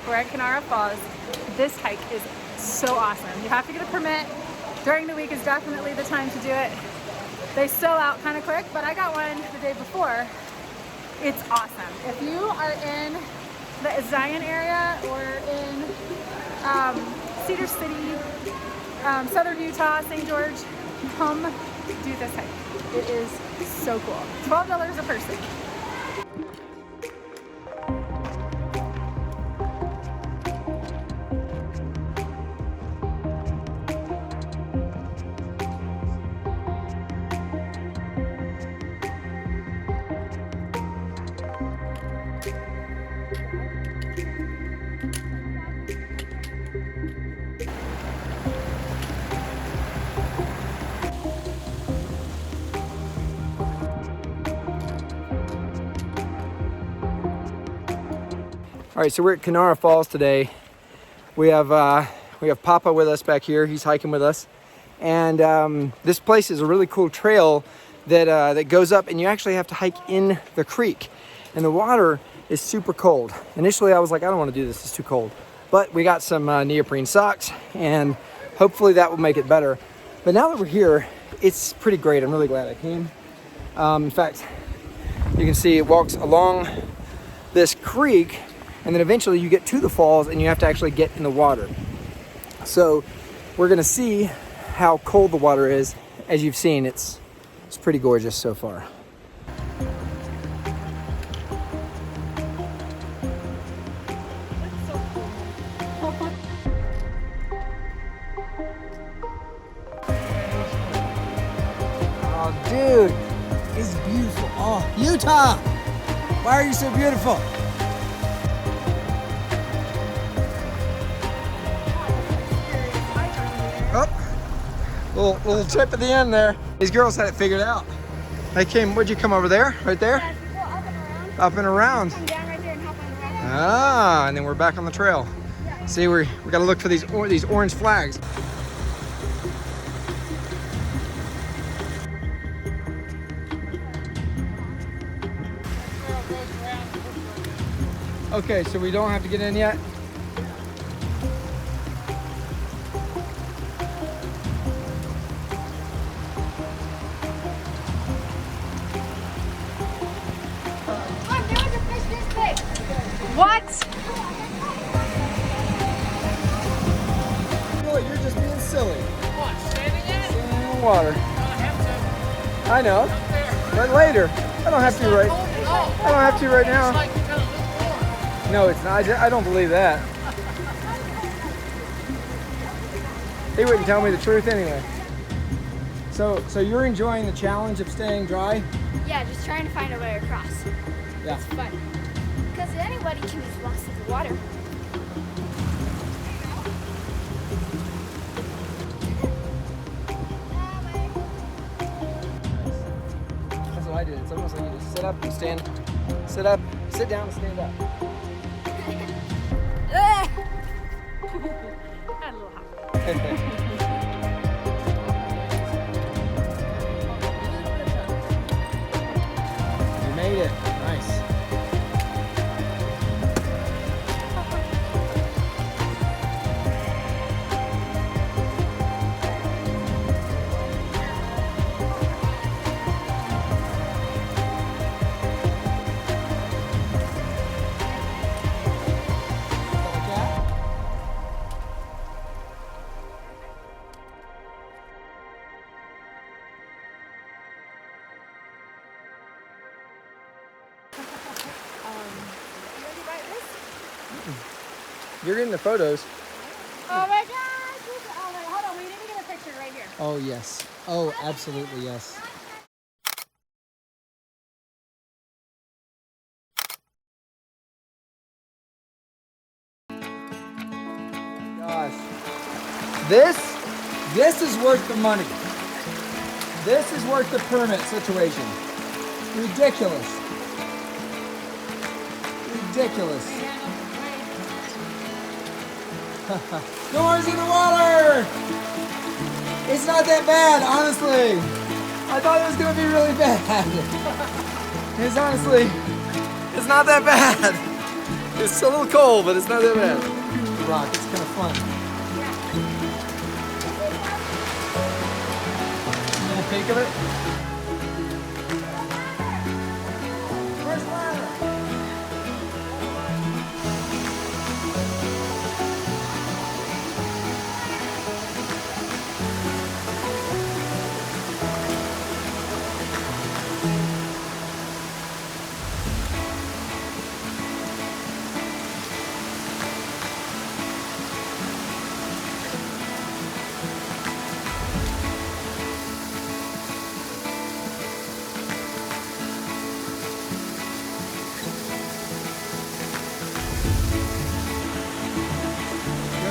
We're at Kannara Falls. This hike is so awesome. You have to get a permit. During the week is definitely the time to do it. They sell out kind of quick, but I got one the day before. It's awesome. If you are in the Zion area or in Cedar City, Southern Utah, St. George, come do this hike. It is so cool. $12 a person. All right, so we're at Kannara Falls today. We have Papa with us back here. He's hiking with us, and this place is a really cool trail that goes up, and you actually have to hike in the creek, and the water is super cold. Initially, I was like, I don't want to do this; it's too cold. But we got some neoprene socks, and hopefully that will make it better. But now that we're here, it's pretty great. I'm really glad I came. In fact, you can see it walks along this creek. And then eventually you get to the falls and you have to actually get in the water. So we're gonna see how cold the water is. As you've seen, it's pretty gorgeous so far. Oh, dude, it's beautiful. Oh, Utah, why are you so beautiful? Oh, little tip at the end there. These girls had it figured out. They came, where'd you come over there? Right there? Yeah, if you go up and around. Up and around. Come down right there and hop on the rock. Ah, and then we're back on the trail. Yeah. See, we gotta look for these orange flags. Okay, so we don't have to get in yet? Look, there was a fish this big. What? You're just being silly. What, standing in it? Standing in the water. I have to. I know, Up there. but later. I don't have to right. Oh, I don't have to right now. it's like because it's warm. No, it's not. I don't believe that. He wouldn't tell me the truth anyway. So you're enjoying the challenge of staying dry? Yeah, just trying to find a way across. Yeah. It's fun. Because anybody can be lost in the water. That's what I did. It's almost like you just sit up and stand. Sit up, sit down and stand up. Had a little hop. You made it. Nice. You're getting the photos. Oh my gosh! Oh, wait, hold on. We need to get a picture right here. Oh, yes. Oh, absolutely, yes. Gosh. This is worth the money. This is worth the permit situation. Ridiculous. Ridiculous. Doors in the water! It's not that bad, honestly. I thought it was gonna be really bad. It's honestly, it's not that bad. It's a little cold, but it's not that bad. Rock, it's kind of fun. A little peek of it. First ladder.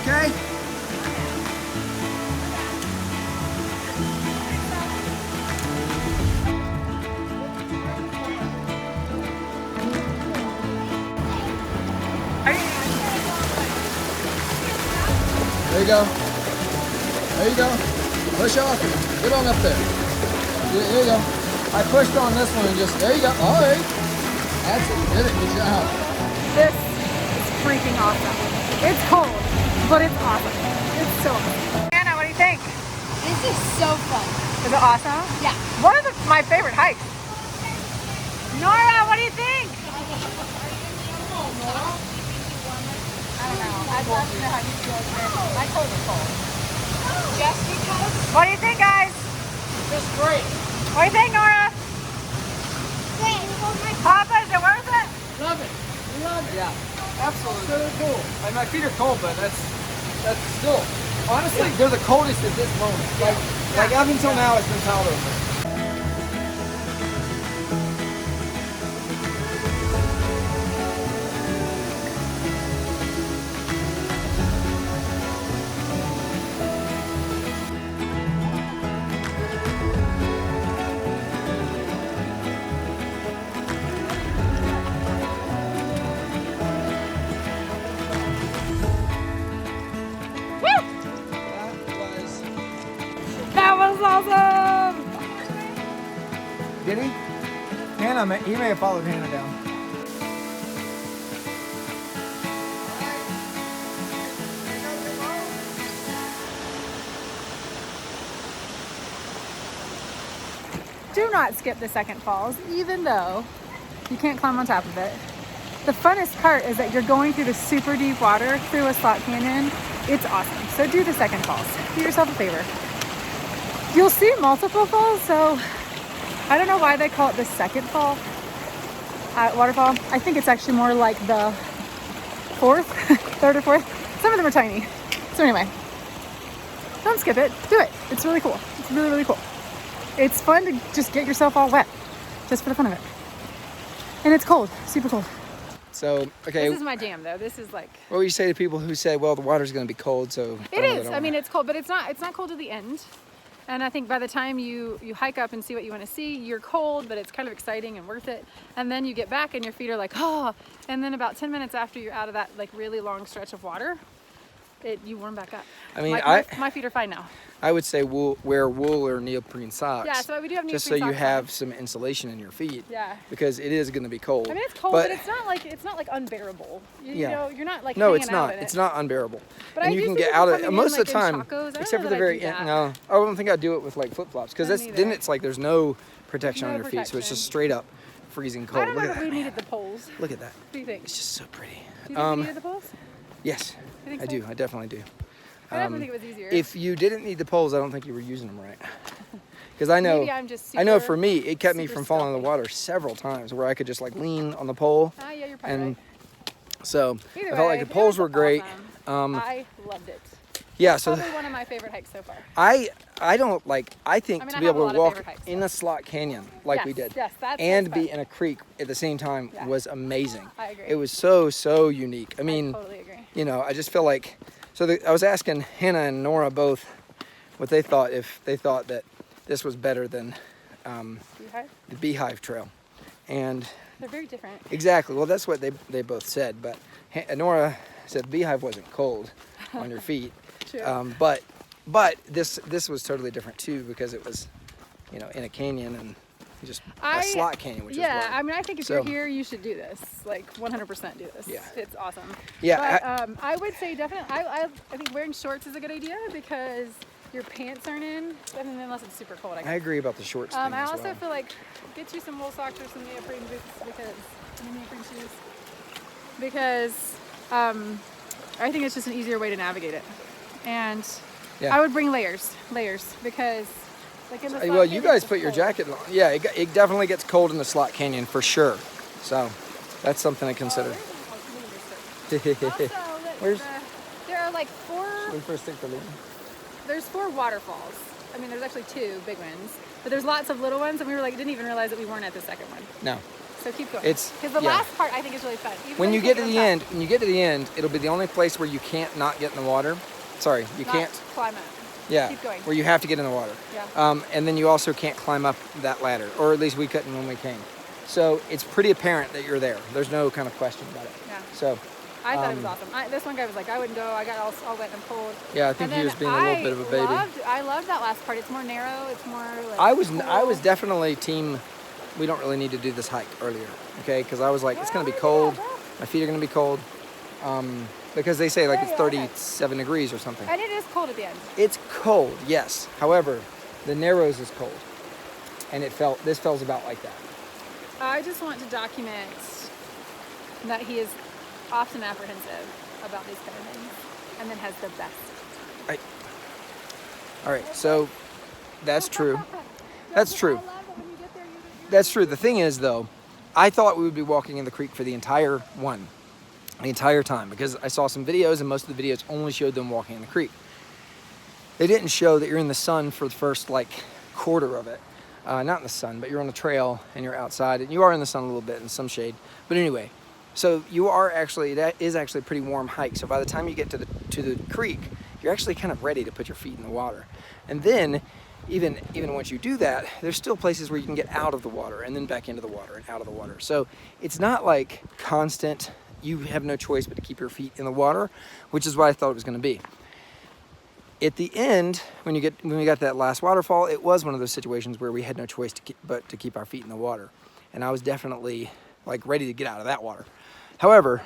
Okay? There you go. There you go. Push off. Get on up there. There you go. I pushed on this one and just, there you go. All right. That's it. You did it. Good job. This is freaking awesome. It's cold, but it's awesome. It's so awesome. Anna, what do you think? This is so fun. Is it awesome? Yeah. One of my favorite hikes. Nora, what do you think? I don't know. I'd love to know how you feel. My clothes are cold. Just because. What do you think, guys? Just great. What do you think, Nora? Wait, Papa, is it worth it? Love it. Love it. Yeah, absolutely. So cool. Like, my feet are cold, but that's still, honestly, they're the coldest at this moment. Like up until now, it's been tolerable. That was awesome! Did he? Hannah, he may have followed Hannah down. Do not skip the second falls, even though you can't climb on top of it. The funnest part is that you're going through the super deep water through a slot canyon. It's awesome. So do the second falls. Do yourself a favor. You'll see multiple falls, so I don't know why they call it the second fall waterfall. I think it's actually more like the fourth, third or fourth. Some of them are tiny. So anyway, don't skip it. Do it. It's really cool. It's really, really cool. It's fun to just get yourself all wet, just for the fun of it. And it's cold, super cold. So, okay. This is my jam, though. This is like. What would you say to people who say, well, the water's going to be cold, so... It is. I mean, it's cold, but it's not cold to the end. And I think by the time you hike up and see what you want to see, you're cold, but it's kind of exciting and worth it. And then you get back and your feet are like, oh. And then about 10 minutes after you're out of that like really long stretch of water, you warm back up. I mean, my feet are fine now. I would say wear wool or neoprene socks. Yeah, so we do have neoprene just so you socks have on. some insulation in your feet. Yeah. Because it is going to be cold. I mean, it's cold, but it's not like unbearable. You know, you're not like no, hanging it's out not. in it. It's not unbearable. But and I you do can see get people out of coming in, most of like, the time, in chacos. I don't except know for the that I very do end. that. No, I don't think I'd do it with like flip flops because I don't then either. it's like there's no protection No on your feet, so it's protection. just straight up freezing cold. I don't know Look at that that. we needed the poles. Look at that. What do you think? It's just so pretty. Do you think we needed the poles? Yes, You think I so? do. I definitely do. I definitely think it was easier. If you didn't need the poles, I don't think you were using them right. Because I know, Maybe I'm just I know super- for me, it kept me super from falling in the stealthy. water several times where I could just like lean on the pole. Ah, yeah, you're probably And right. so Either I felt like way, the poles it was were great. awesome. I loved it. Yeah, so Probably one of my favorite hikes so far. I don't like, I think I mean, to I be have a able lot to of walk favorite hikes, in a slot canyon like we did Yes, that's and be fun. in a creek at the same time Yeah. was amazing. I agree. It was so unique. I mean, I totally agree. you know, I just feel like, I was asking Hannah and Nora both what they thought, if they thought that this was better than Beehive? the Beehive Trail. And They're very different. exactly, well, that's what they both said. But Nora said Beehive wasn't cold on your feet. True. But this was totally different too because it was, you know, in a canyon and just I- a slot canyon, which Yeah, is wild. I mean, I think if So- you're here, you should do this. Like 100% do this. Yeah. It's awesome. Yeah, But I would say definitely, I think wearing shorts is a good idea because your pants aren't in, I mean, unless it's super cold, I guess. I agree about the shorts thing I as also well. feel like get you some wool socks or some neoprene boots because neoprene shoes because I think it's just an easier way to navigate it. And Yeah. I would bring layers because like in the slot Well, you canyon, guys it's put your cold. jacket on. Yeah, it definitely gets cold in the slot canyon for sure. So that's something to consider. Where's- there are like When first thing for leaving. there's 4 waterfalls. I mean, there's actually 2 big ones, but there's lots of little ones, and we were like didn't even realize that we weren't at the second one. No. So keep going. It's- because the yeah. last part I think is really fun. Even When though you get to can't the on end, top. it'll be the only place where you can't not get in the water. Sorry, you Not can't. climb up. Yeah. Keep going. Where you have to get in the water. Yeah. And then you also can't climb up that ladder, or at least we couldn't when we came. So it's pretty apparent that you're there. There's no kind of question about it. Yeah. So I thought it was awesome. This one guy was like, I wouldn't go. I got all wet and cold. yeah, I think And he was then being a little bit of a baby. I loved that last part. It's more narrow. It's more like I was cool. definitely team. We don't really need to do this hike earlier, okay? Because I was like, it's gonna be Yeah, cold. yeah. My feet are gonna be cold. Because they say like it's Yeah, okay. 37 degrees or something. And it is cold at the end. It's cold, yes. However, the Narrows is cold, and this feels about like that. I just want to document that he is often apprehensive about these kind of things, and then has the best. All right, so that's true. That's true. That's true. The thing is, though, I thought we would be walking in the creek for the entire time, because I saw some videos, and most of the videos only showed them walking in the creek. They didn't show that you're in the sun for the first like quarter of it. Not in the sun, but you're on the trail and you're outside, and you are in the sun a little bit in some shade. But anyway, so that is actually a pretty warm hike. So by the time you get to the creek, you're actually kind of ready to put your feet in the water. And then even once you do that, there's still places where you can get out of the water and then back into the water and out of the water. So it's not like constant. You have no choice but to keep your feet in the water, which is what I thought it was going to be. At the end, when we got to that last waterfall, it was one of those situations where we had no choice but to keep our feet in the water. And I was definitely like ready to get out of that water. However,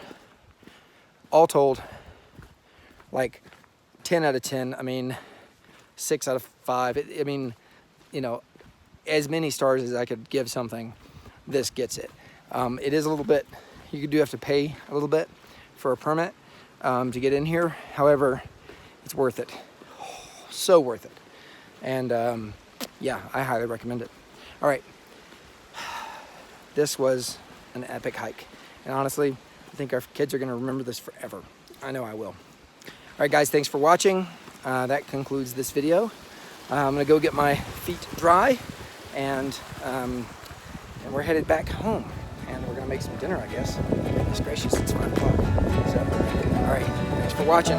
all told, like 10 out of 10, I mean, 6 out of 5. I mean, as many stars as I could give something, this gets it. It is a little bit, you do have to pay a little bit for a permit to get in here. However, it's worth it. So worth it. And yeah, I highly recommend it. All right. This was an epic hike. And honestly, I think our kids are going to remember this forever. I know I will. All right, guys, thanks for watching. That concludes this video. I'm going to go get my feet dry, and we're headed back home. And we're going to make some dinner, I guess. Goodness gracious, it's 5 o'clock. So, all right, thanks for watching.